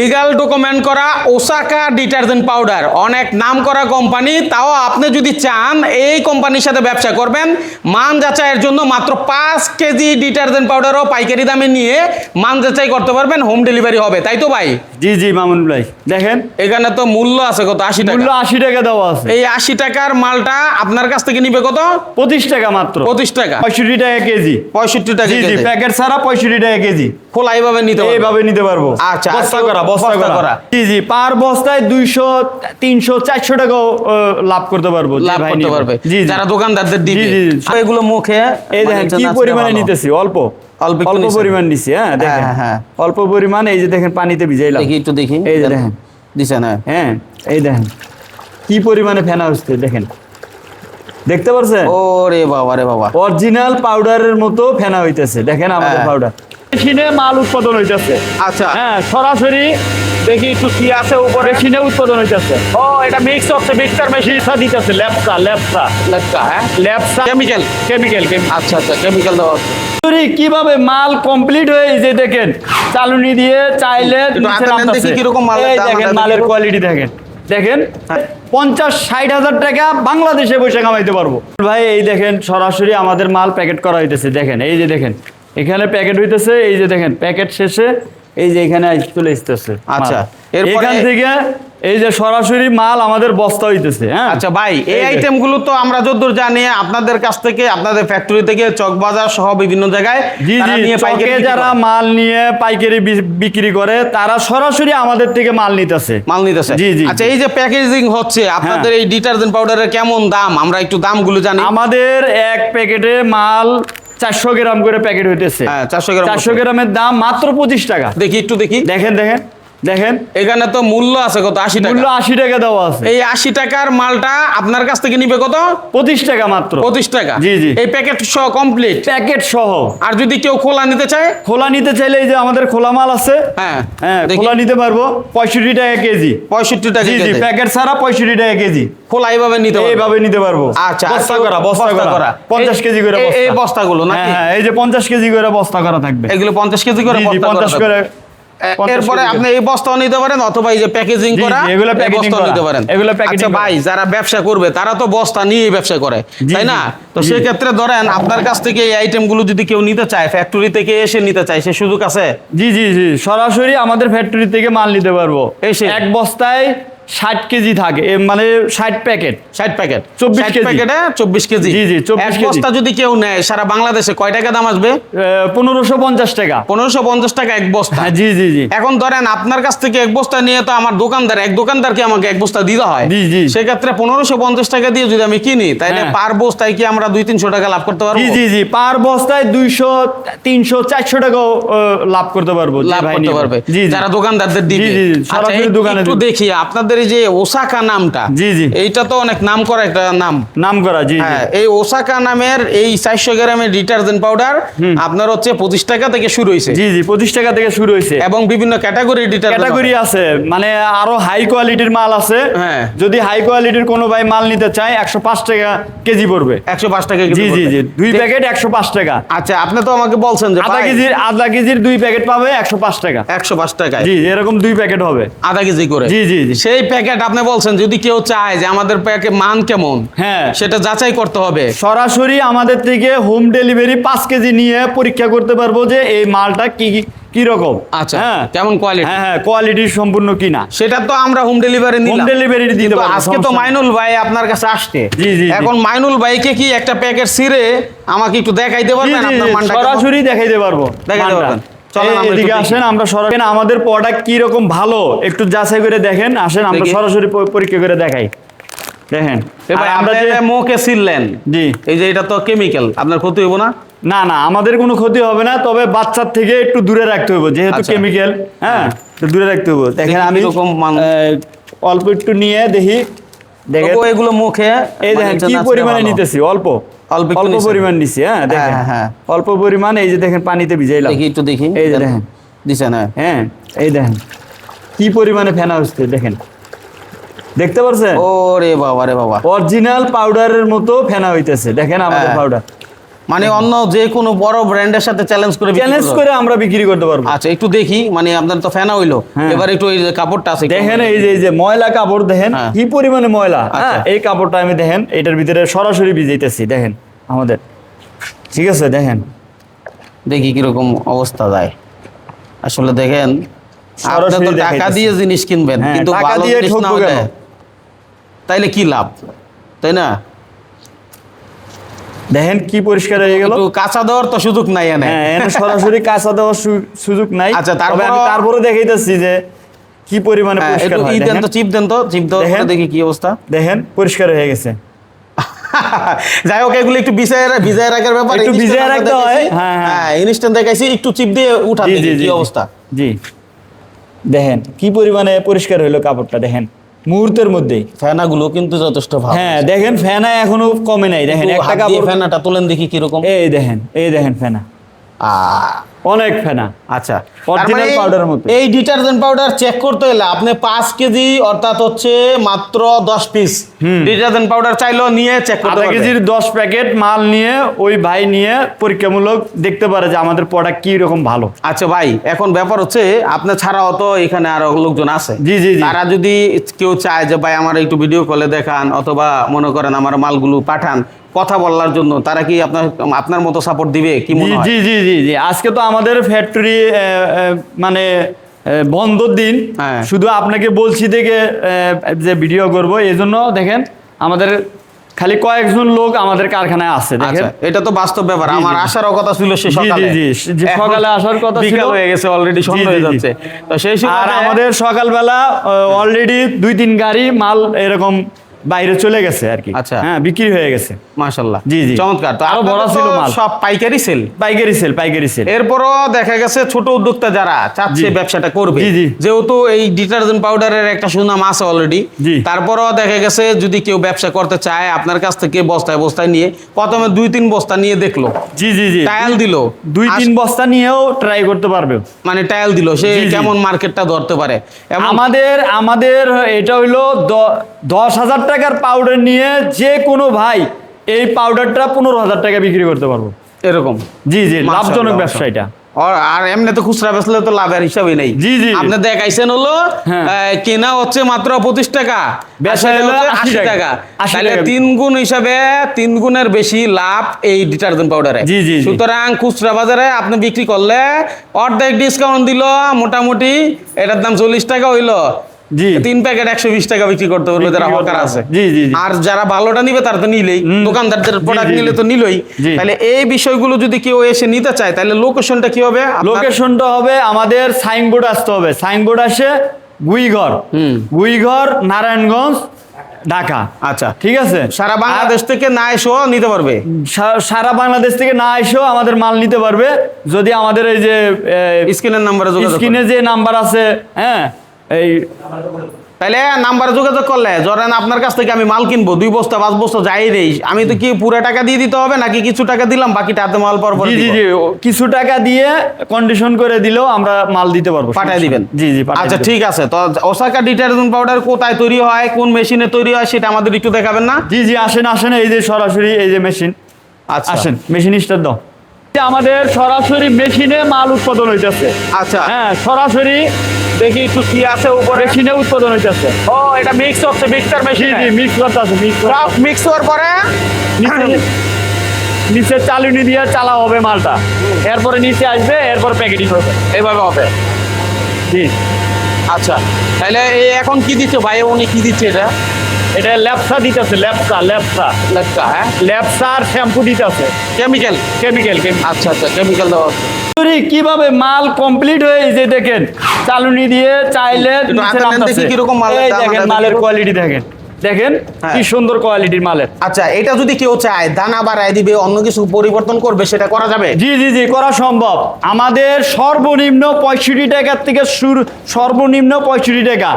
Legal document করা Osaka detergent powder, অনেক নাম করা কোম্পানি। তাও আপনি যদি চান এই কোম্পানির সাথে ব্যবসা করবেন, মান যাচাইয়ের জন্য মাত্র 5 কেজি ডিটারজেন্ট পাউডারও পাইকারি দামে নিয়ে মান যাচাই করতে পারবেন, হোম ডেলিভারি হবে। তাই তো ভাই? জি জি মামুন ভাই, দেখেন এখানে তো মূল্য আছে কত, 80 টাকা। মূল্য 80 টাকা দেওয়া আছে। এই 80 টাকার মালটা আপনার কাছ থেকে নিবে কত? 25 টাকা মাত্র। 25 টাকা, 65 টাকা কেজি। 65 টাকা জি জি, কেজি। প্যাকেট ছাড়া 65 টাকা কেজি। খোলা এইভাবে নিতে পারবেন? এইভাবে নিতে পারবো। আচ্ছা, বস্তা করা বস্তা করা। জি জি, পার বস্তায় 200 300 400 টাকাও লাভ করতে পারবো। লাভ করতে পারবে জি জি, যারা দোকানদারদের দিবে। জি, জি। আর এগুলো মুখে এই দেখেন কি পরিমাণে নিতেছি, অল্প অল্প একটু অল্প নিছেন। পরিমাণ নিছি। হ্যাঁ দেখেন, হ্যাঁ। অল্প পরিমাণ। এই যে দেখেন পানিতে ভিজাইলাম। দেখি একটু দেখি। এই যে দেখেন দিছেন? হ্যাঁ, এই দেখেন কি পরিমাণে ফেনা হচ্ছে, দেখেন দেখতে পাচ্ছেন? ওরে বাবা রে বাবা, অরিজিনাল পাউডারের মতো ফেনা হইতেছে। দেখেন আমাদের হ্যাঁ। পাউডার মেশিনে মাল উৎপাদন হইতেছে। আচ্ছা। হ্যাঁ, সরাসরি দেখি একটু কি আছে উপরে। মেশিনে উৎপাদন হইতেছে। ও, এটা মিক্স হচ্ছে, মিক্সার মেশিন দিতেছে ল্যাপসা ল্যাপসা লেখা, হ্যাঁ, ল্যাপসা কেমিক্যাল। কেমিক্যাল। আচ্ছা আচ্ছা, কেমিক্যাল দেওয়া আছে। কিভাবে মাল কমপ্লিট হয়ে যে দেখেন চালুনি দিয়ে চাইলে একটু নিচে হাতে নেন নামতাছে। দেখি কিরকম মাল। এই দেখেন মালের কোয়ালিটি দেখেন, দেখেন 50-60 হাজার টাকা বাংলাদেশে বসে কামাইতে পারবো ভাই। এই দেখেন সরাসরি আমাদের মাল প্যাকেট করা হইতেছে। দেখেন এই যে দেখেন এখানে প্যাকেট হইতেছে। এই যে দেখেন প্যাকেট শেষে এই যে এখানে চলে আসতেছে। আচ্ছা, এখান থেকে এই যে সরাসরি মাল আমাদের বস্তা হইতেছে। হ্যাঁ, আচ্ছা ভাই, এই আইটেমগুলো তো আমরা যতদূর জানি আপনাদের কাছ থেকে, আপনাদের ফ্যাক্টরি থেকে চকবাজার সহ বিভিন্ন জায়গায় জি তারা জি, নিয়ে পাইকারি বিক্রি যারা করে। মাল নিয়ে পাইকারি বিক্রি করে তারা সরাসরি আমাদের থেকে মাল নিতেছে। মাল নিতেছে। জি জি। আচ্ছা, এই যে প্যাকেজিং হচ্ছে আপনাদের এই ডিটারজেন্ট পাউডারের কেমন দাম, আমরা একটু দামগুলো জানি। আমাদের এক প্যাকেটে মাল 400 গ্রাম করে প্যাকেট হইতেছে। হ্যাঁ, 400 গ্রাম। 400 গ্রামের দাম মাত্র 25 টাকা। দেখি একটু দেখি। দেখেন দেখেন দেখেন, এখানে তো মূল্য আছে কত, 80 টাকা। মূল্য 80 টাকা দেওয়া আছে। এই 80 টাকার মালটা আপনার কাছ থেকে নিবে কত? 25 টাকা মাত্র। 25 টাকা। জি জি, এই প্যাকেট সহ কমপ্লিট। প্যাকেট সহ। আর যদি কেউ খোলা নিতে চায়? খোলা নিতে চাইলে এই যে আমাদের খোলা মাল আছে। হ্যাঁ হ্যাঁ, দেখি। খোলা নিতে পারবো 65 টাকা কেজি। 65 টাকা জি জি, কেজি। প্যাকেট ছাড়া 65 টাকা কেজি। খোলা এইভাবে নিতে পারবে? এইভাবে নিতে পারবো। আচ্ছা, বস্তা আর করা, কেউ- বস্তা করা 50 কেজি করে বস্তা। এই বস্তাগুলো হ্যাঁ নাকি? হ্যাঁ, এই যে 50 কেজি করে বস্তা করা থাকবে। এগুলো 50 কেজি করে জি জি, বস্তা 50 করা করে। থাকবে। এরপরে আপনি এই বস্তাও নিতে পারেন, অথবা এই যে প্যাকেজিং জি, করা জি, এগুলো এই প্যাকেজিং বস্তাও করা। নিতে পারেন। এগুলো প্যাকেজিং আচ্ছা করা। ভাই, যারা ব্যবসা করবে তারা তো বস্তা নিয়ে ব্যবসা করে, জি, তাই না? জি, তো জি। সেক্ষেত্রে ধরেন আপনার কাছ থেকে এই আইটেমগুলো যদি কেউ নিতে চায়, ফ্যাক্টরি থেকে এসে নিতে চায়, সে সুযোগ আছে? জি জি জি, সরাসরি আমাদের ফ্যাক্টরি থেকে মাল নিতে পারবো। এসে? এক বস্তায় 60 কেজি থাকে, মানে 60 প্যাকেট। 60 packet, 24 KG. প্যাকেটে 24 কেজি। জি, জি, 24 এক কেজি। বস্তা যদি কেউ নেয় সারা বাংলাদেশে কয় টাকা দাম আসবে? 1550 টাকা। 1550 টাকা এক বস্তা। হ্যাঁ, জি জি জি। এখন ধরেন আপনার কাছ থেকে এক বস্তা নিয়ে তো আমার দোকানদারকে আমাকে এক বস্তা দিতে হয়। জি, জি। সেক্ষেত্রে 1550 টাকা দিয়ে যদি আমি কিনি, তাহলে হ্যাঁ। পার বস্তায় কি আমরা 200-300 টাকা লাভ করতে পারবো? জি জি জি, পার বস্তায় 200 300 400 টাকাও লাভ করতে পারবো। যে লাভ ভাই করতে নিবে। পারবে জি জি। যারা দোকানদারদের দিবে। জি, জি, জি, আচ্ছা, সরাসরি দোকানে একটু দিবে। দেখি আপনাদের এই যে ওসাকা নামটা। জি, জি। এইটা তো অনেক নাম করা একটা নাম। নাম করা। জি জি। হ্যাঁ, এই ওসাকা নামের এই 400 গ্রামের ডিটারজেন্ট পাউডার আপনার হচ্ছে 25 টাকা থেকে শুরু হয়েছে। জি জি, 25 টাকা থেকে শুরু হয়েছে। এবং বিভিন্ন ক্যাটাগরি ডিটারজেন্ট ক্যাটাগরি আছে, মানে আরো হাই কোয়ালিটির মাল আছে। হ্যাঁ। যদি হাই কোয়ালিটির কোনো ভাই মাল নিতে চায় 105 টাকা কেজি পড়বে। 105 টাকা জি জি জি, 2 প্যাকেট 105 টাকা। আচ্ছা, আপনি তো আমাকে বলছেন যে আধা কেজির 2 প্যাকেট পাবে 105 টাকা। 105 টাকায়। জি, এরকম 2 প্যাকেট হবে আধা কেজি করে। জি জি জি। সেই প্যাকেট আপনি বলছেন যদি কেউ চায় যে আমাদের প্যাকেট মান কেমন, হ্যাঁ, সেটা যাচাই করতে হবে। সরাসরি আমাদের থেকে হোম ডেলিভারি 5 কেজি নিয়ে পরীক্ষা করতে পারবো যে এই মালটা কি রকম। আচ্ছা, হ্যাঁ, কেমন কোয়ালিটি। হ্যাঁ হ্যাঁ, কোয়ালিটি সম্পূর্ণ কিনা সেটা তো আমরা হোম ডেলিভারি নিলাম। হোম ডেলিভারি দিতে কিন্তু পারবো। আজকে তো মাইনুল ভাই আপনার কাছে আসছে। জি, জি, জি। এখন মাইনুল ভাইকে কি একটা প্যাকেট ছিঁড়ে আমাকে একটু দেখাইতে পারবেন আপনার মানটা কেমন? সরাসরি দেখাইতে পারবো। দেখাইতে মানটা। পারবেন। চলেন আমরা এদিকে একটু আসেন, আমরা সরাসরি আমাদের প্রোডাক্ট কি রকম ভালো একটু যাচাই করে দেখেন। আসেন আমরা দেখি। সরাসরি পরীক্ষা করে দেখাই। দেখেন ভাই, আমরা আপনি যে যে মুখে ছিললেন, জি, এই যে এটা তো কেমিক্যাল, আপনার ক্ষতি হইব না? না না, আমাদের কোনো ক্ষতি হবে না, তবে বাচ্চার থেকে একটু দূরে রাখতে হবে, যেহেতু আচ্ছা। কেমিক্যাল। হ্যাঁ, একটু দূরে রাখতে হবে। দেখেন দেখি আমি কিরকম অল্প একটু নিয়ে দেখি। দেখেন তবুও এগুলো মুখে এই দেখেন কি পরিমাণে নিতেছি, অল্প অল্প একটু অল্প নিছেন। পরিমাণ নিছি। হ্যাঁ দেখেন, হ্যাঁ, হ্যাঁ। অল্প পরিমাণ। এই যে দেখেন পানিতে ভিজাইলাম। দেখি একটু দেখি। এই যে দেখেন দিছেন? হ্যাঁ। হ্যাঁ, এই দেখেন কি পরিমাণে ফেনা হচ্ছে, দেখেন দেখতে পাচ্ছেন? ওরে বাবা রে বাবা, অরিজিনাল পাউডারের মতো ফেনা হইতেছে। দেখেন আমাদের হ্যাঁ। পাউডার, মানে অন্য যে কোনো বড় ব্র্যান্ডের সাথে চ্যালেঞ্জ করে বিক্রি চ্যালেঞ্জ করতে করে আমরা বিক্রি করতে পারবো। আচ্ছা একটু দেখি, মানে আপনার তো ফ্যানা হইলো, হ্যাঁ। এবার একটু এই যে কাপড়টা আছে একটু দেখেন এই যে ময়লা কাপড় দেখেন হ্যাঁ। কি পরিমাণে ময়লা। আচ্ছা। হ্যাঁ, এই কাপড়টা আমি দেখেন এটার ভিতরে সরাসরি ভিজাইতেছি দেখেন আমাদের, ঠিক আছে দেখেন দেখি কিরকম অবস্থা যায়। আসলে দেখেন আপনি সরাসরি তো টাকা দেখাইতেছি। দিয়ে জিনিস কিনবেন, হ্যাঁ, কিন্তু টাকা ভালো দিয়ে জিনিস না ঠকবো হলে কেন? তাইলে কি লাভ, তাই না? দেখেন কি পরিষ্কার হয়ে গেল। একটু কাঁচা দেওয়ার তো সুযোগ নাই এনে। হ্যাঁ, এখানে সরাসরি কাঁচা দেওয়ার সুযোগ নাই। আচ্ছা, তবে তারপরও- আমি তারপরে দেখাইতেছি যে কি পরিমাণে হ্যাঁ, পরিষ্কার একটু হয়। ই দেন দেখেন, তো, চিপ দেন তো, চিপ দেওয়ার পরে দেখেন। দেখি কি অবস্থা। দেখেন পরিষ্কার হয়ে গেছে। যাই হোক, এগুলো একটু ভিজায় রাখার ব্যাপার, একটু instant ভিজায় আমরা রাখতে হয়। দেখাইছি। হ্যাঁ, হ্যাঁ। হ্যাঁ, ইনস্ট্যান্ট দেখাইছি, একটু চিপ দিয়ে উঠান জি, দেখি জি, কি জি, অবস্থা। জি দেখেন কি পরিমাণে পরিষ্কার হইলো কাপড়টা দেখেন মুহূর্তের মধ্যেই। ফ্যানাগুলো কিন্তু যথেষ্ট ভালো। হ্যাঁ দেখেন ফ্যানা এখনো কমে নাই। দেখেন একটু একটা হাত দিয়ে কাপড়, ফ্যানাটা তুলেন দেখি কিরকম। এই দেখেন ফেনা, অনেক ফেনা। আচ্ছা, Original তার মানে powder এর মতো। এই ডিটারজেন্ট পাউডার চেক করতে হলে আপনি 5 কেজি অর্থাৎ হচ্ছে মাত্র 10 পিস ডিটারজেন্ট পাউডার চাইলেও নিয়ে চেক করতে আধা পারবেন। কেজির 10 প্যাকেট মাল নিয়ে ওই ভাই নিয়ে পরীক্ষামূলক দেখতে পারে যে আমাদের প্রোডাক্ট কি রকম ভালো। আচ্ছা ভাই, এখন ব্যাপার হচ্ছে আপনার ছাড়াও তো এখানে আরো লোকজন আছে। জি, জি, জি। তারা যদি কেউ চায় যে ভাই আমার একটু ভিডিও কলে দেখান, অথবা মনে করেন আমার মালগুলো পাঠান কথা বলার জন্য, তারা কি আপনার মতো সাপোর্ট দিবে কি মনে হয়? জি জি জি জি আজকে তো আমাদের ফ্যাক্টরি মানে বন্ধর দিন। হ্যাঁ। শুধু আপনাকে বলছি দেখে যে ভিডিও করব, এই জন্য দেখেন আমাদের খালি কয়েকজন লোক আমাদের কারখানায় আছে দেখেন। আচ্ছা, এটা তো বাস্তব ব্যাপার। আমার আসারও কথা ছিল সে জি, সকালে, জি, যে এখন সকালে আসার কথা ছিল। বিকাল হয়ে গেছে, অলরেডি জি, সন্ধ্যা জি, হয়ে জি। যাচ্ছে। তো সেই আর সময় আমাদের সকালবেলা অলরেডি 2-3 গাড়ি মাল এরকম বাইরে চলে গেছে আর কি। আচ্ছা। হ্যাঁ, বিক্রি হয়ে গেছে। মাশাআল্লাহ, জি, জি। চমৎকার। তো আরো আরো ভরা বড় ছিল ছিল মাল। সব পাইকারি সেল। পাইকারি সেল। এরপরও দেখা গেছে ছোট উদ্যোক্তা যারা চাচ্ছে জি। ব্যবসাটা করবে, জি, জি। যেহেতু এই ডিটারজেন্ট পাউডারের একটা সুনাম আছে অলরেডি, জি। তারপরও দেখা গেছে যদি কেউ ব্যবসা করতে চায় আপনার কাছ থেকে বস্তায় বস্তায় নিয়ে প্রথমে 2-3 বস্তা নিয়ে দেখলো, জি জি জি টায়াল দিল, 2-3 বস্তা নিয়েও ট্রাই করতে পারবে। মানে টায়াল দিল, সে জি, জি। কেমন মার্কেটটা ধরতে পারে। এবং আমাদের এটা হইলো 10,000 টাকার পাউডার নিয়ে যে কোনো ভাই এই পাউডারটা 15,000 টাকা বিক্রি করতে পারবো। এরকম জি জি মাশাআল্লাহ, লাভজনক ব্যবসা এটা। আর এমনি তো খুচরা বেচলে তো লাভের হিসাবে নেই। জি, জি। আপনি দেখাইছেন হলো হ্যাঁ। কেনা হচ্ছে মাত্র 25 টাকা, বেচা আসলে হলো হচ্ছে 80 80 টাকা। 80 তাহলে টাকা। 3 গুণ হিসাবে 3 গুণের বেশি লাভ এই ডিটারজেন্ট পাউডারে। জি, জি, জি। সুতরাং খুচরা বাজারে আপনি বিক্রি করলে অর্ধেক ডিসকাউন্ট দিল, মোটামুটি এটার দাম 40 টাকা হইলো, জি। 3 প্যাকেট 120 টাকা বিক্রি করতে পারবে যারা বিক্রি করতে হকার আছে। পারবে। জি, জি, জি। আর যারা ভালোটা নিবে তারা তো নিলেই, দোকানদারদের প্রোডাক্ট জি, জি। নিলে তো নিলই। জি। তাহলে এই বিষয়গুলো যদি কেউ এসে নিতে চায় তাহলে লোকেশনটা কি হবে? লোকেশনটা হবে আমাদের সাইনবোর্ড আসতে হবে। সাইনবোর্ড আসে গুইঘর নারায়ণগঞ্জ ঢাকা। আচ্ছা, ঠিক আছে। সারা বাংলাদেশ থেকে না এসেও নিতে পারবে। সারা বাংলাদেশ থেকে না এসেও আমাদের মাল নিতে পারবে যদি আমাদের এই যে স্ক্রিনের নাম্বারে যোগাযোগ করে। স্ক্রিনে যে নাম্বার আছে, হ্যাঁ এই তাহলে নাম্বারে যোগাযোগ করলে ধরেন আপনার কাছ থেকে আমি মাল কিনবো 2 বস্তা 5 বস্তা যাই রেই, আমি তো কি পুরো টাকা দিয়ে দিতে হবে নাকি কিছু টাকা দিলাম বাকিটা হাতে মাল পর জি জি জি কিছু টাকা দিয়ে কন্ডিশন করে দিলেও আমরা মাল দিতে পারবো, পাঠিয়ে দিবেন? জি জি পাঠিয়ে আচ্ছা দিবো। ঠিক আছে। তো ওসাকা ডিটারজেন্ট পাউডার কোথায় তৈরি হয়, কোন মেশিনে তৈরি হয় সেটা আমাদের একটু দেখাবেন না? জি জি আসেন এই যে সরাসরি এই যে মেশিন, আচ্ছা আসেন মেশিন স্টার্ট দাও। আমাদের সরাসরি মেশিনে মাল উৎপাদন হইতেছে। আচ্ছা, হ্যাঁ সরাসরি দেখি একটু কি আছে উপরে। মেশিনে উৎপাদন হইতেছে। ও এটা মিক্স হচ্ছে, মিক্সার জি মেশিন। জি মিক্স করতে আছে, সব মিক্স হওয়ার পরে নিচে চালুনি দিয়ে চালা হবে মালটা, এরপরে নিচে আসবে, এরপর প্যাকেটিং হবে। এইভাবে হবে। জি আচ্ছা, তাহলে এই এখন কি দিচ্ছে ভাই, উনি কি দিচ্ছে এটা? এটা ল্যাপসা দিতেছে, ল্যাপসা লেখা, হ্যাঁ, ল্যাপসা আর শ্যাম্পু দিতেছে, কেমিক্যাল। কেমিক্যাল। আচ্ছা আচ্ছা, কেমিক্যাল দেওয়া হচ্ছে। কিভাবে মাল কমপ্লিট হয়ে যে দেখেন চালুনি দিয়ে চাইলে একটু নিচে হাতে নেন নামতাছে। দেখি কিরকম মাল, এই দাম দেখেন দেখি মালের কিরকম। কোয়ালিটি দেখেন হ্যাঁ। কি সুন্দর কোয়ালিটির মালের। আচ্ছা, এটা যদি কেউ চায় দানা বাড়ায় দিবে, অন্য কিছু পরিবর্তন করবে, সেটা করা যাবে? জি জি জি করা সম্ভব। আমাদের সর্বনিম্ন 65 টাকার থেকে শুরু, সর্বনিম্ন 65 টাকা,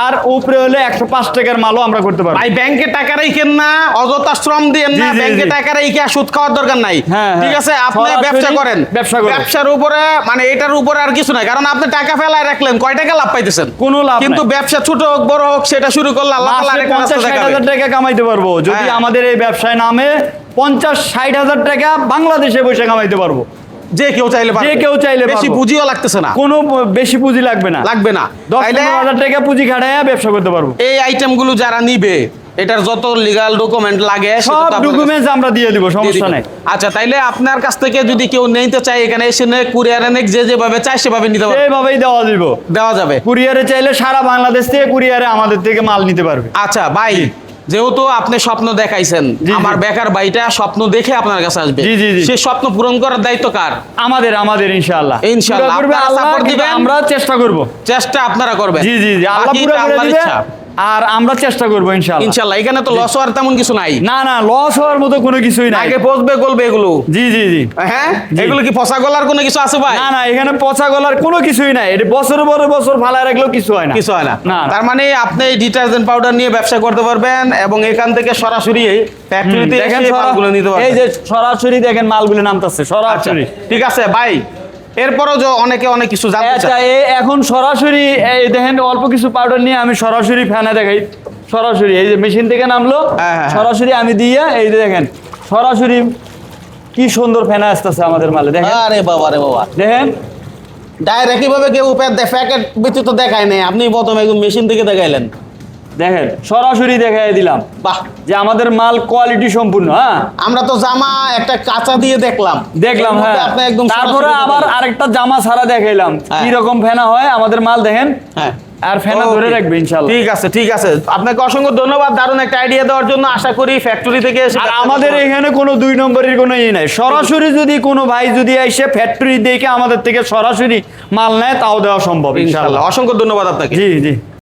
আর উপরে হলে 105 টাকার মালও আমরা করতে পারবো। ভাই ব্যাংকে টাকা রাখেন না, অযথা শ্রম দিয়েন না, জি, জি, ব্যাংকে জি। টাকা রেখে আর সুদ খাওয়ার দরকার নাই। হ্যাঁ, ঠিক আছে, আপনি সরাসরি ব্যবসা করেন, ব্যবসা করুন। ব্যবসার উপরে মানে এটার উপরে আর কিছু নাই, কারণ আপনি টাকা ফেলায় রাখলেন, কয় টাকা লাভ পাইতেছেন? কোনো লাভ কিন্তু নাই। ব্যবসা ছোট হোক বড় হোক সেটা শুরু করলে আল্লাহ তাআলা আরেকটা রাস্তা 50-60 দেখাবে। হাজার টাকা কামাইতে পারবো যদি হ্যাঁ। আমাদের এই ব্যবসায় নামে 50-60 হাজার টাকা বাংলাদেশে বসে কামাইতে পারবো। যে কেউ চাইলে পারবে। যে কেউ চাইলে বেশি পারবো। পুঁজিও লাগতেছে না, কোনো বেশি পুঁজি লাগবে না, লাগবে না। 10-15 হাজার টাকা পুঁজি খাটাইয়া ব্যবসা করতে পারবো। এই আইটেমগুলো যারা নিবে এটার যত লিগ্যাল ডকুমেন্ট লাগে সেটা তো সব আপনার ডকুমেন্টস আমরা দিয়ে দিব, কাছে দিয়ে সমস্যা দিবেন। নাই। আচ্ছা, তাইলে আপনার কাছ থেকে যদি কেউ নিতে চায় এখানে এসে কুরিয়ারে যেভাবে চায় সেভাবে নিতে পারবে, এইভাবেই দেওয়া দিব। দেওয়া যাবে। কুরিয়ারে চাইলে সারা বাংলাদেশ থেকে কুরিয়ারে আমাদের থেকে মাল নিতে পারবে। আচ্ছা ভাই, যেহেতু আপনি স্বপ্ন দেখাইছেন, জি। আমার বেকার ভাইটা স্বপ্ন দেখে আপনার কাছে আসবে, জি, জি, জি। সেই স্বপ্ন পূরণ করার দায়িত্ব কার? আমাদের ইনশাআল্লাহ। ইনশাআল্লাহ। পুরো করবে আপনারা আল্লাহ, support কিন্তু দিবেন। আমরা চেষ্টা করব। চেষ্টা আপনারা করবেন। জি জি জি, আল্লাহ বাকিটা পুরো করে আল্লাহর দিবে, ইচ্ছা। আর আমরা চেষ্টা করব ইনশাআল্লাহ। ইনশাআল্লাহ। এখানে তো লস হওয়ার তেমন কিছু নাই, না না, লস হওয়ার মতো কোনো কিছুই নাই। আগে পচবে গলবে এগুলো। জি জি জি। হ্যাঁ, জি। এগুলো কি পচা গলার কোনো কিছু আছে ভাই? না না, এখানে পচা গলার কোনো কিছুই নাই। এটা বছরের পরে বছর ফালায় রাখলেও কিছু হয় না। কিছু হয় না। না, না। তার মানে আপনি এই ডিটারজেন্ট পাউডার নিয়ে ব্যবসা করতে পারবেন এবং এখান থেকে সরাসরি ফ্যাক্টরিতে দেখেন এসে মালগুলো নিতে পারবেন। এই যে সরাসরি দেখেন মালগুলো নামতেছে আচ্ছা, সরাসরি। ঠিক আছে ভাই। এরপরও যে অনেকে অনেক কিছু জানতে আচ্ছা, চায়। এখন সরাসরি এই দেখেন অল্প কিছু পাউডার নিয়ে আমি সরাসরি ফ্যানে দেখাই। সরাসরি এই যে মেশিন থেকে নামলো, হ্যাঁ, হ্যাঁ। সরাসরি আমি দিয়ে এই যে দেখেন সরাসরি কি সুন্দর ফ্যানে আসতেছে আমাদের মালে। দেখেন আরে বাবা রে বাবা, দেখেন ডাইরেক্ট কিভাবে কেউ প্যাকেট ব্যতীত দেখায় নাই, আপনি প্রথমে একদম মেশিন থেকে দেখাইলেন। দেখেন সরাসরি দেখাই দিলাম বাহ, যে আমাদের মাল কোয়ালিটি সম্পূর্ণ। হ্যাঁ, আমরা তো জামা একটা কাঁচা দিয়ে দেখলাম, দেখলাম। এর মধ্যে হ্যাঁ, আপনি একদম তারপরে সরাসরি আবার দেখাইলেন। আরেকটা জামা ছাড়া দেখাইলাম হ্যাঁ। কি রকম ফেনা হয় আমাদের মাল। দেখেন হ্যাঁ, আর ফেনা Okay. ধরে রাখবে ইনশাআল্লাহ। ঠিক আছে, ঠিক আছে। আপনাকে অসংখ্য ধন্যবাদ দারুণ একটা আইডিয়া দেওয়ার জন্য। আশা করি ফ্যাক্টরি থেকে এসে আর আমাদের এখানে কোনো 2 নম্বরের কোনো ই নাই। সরাসরি যদি কোনো ভাই যদি এসে ফ্যাক্টরি দেখে আমাদের থেকে সরাসরি মাল নেয় তাও দেওয়া সম্ভব ইনশাআল্লাহ। ইনশাআল্লাহ। অসংখ্য ধন্যবাদ আপনাকে। জি জি।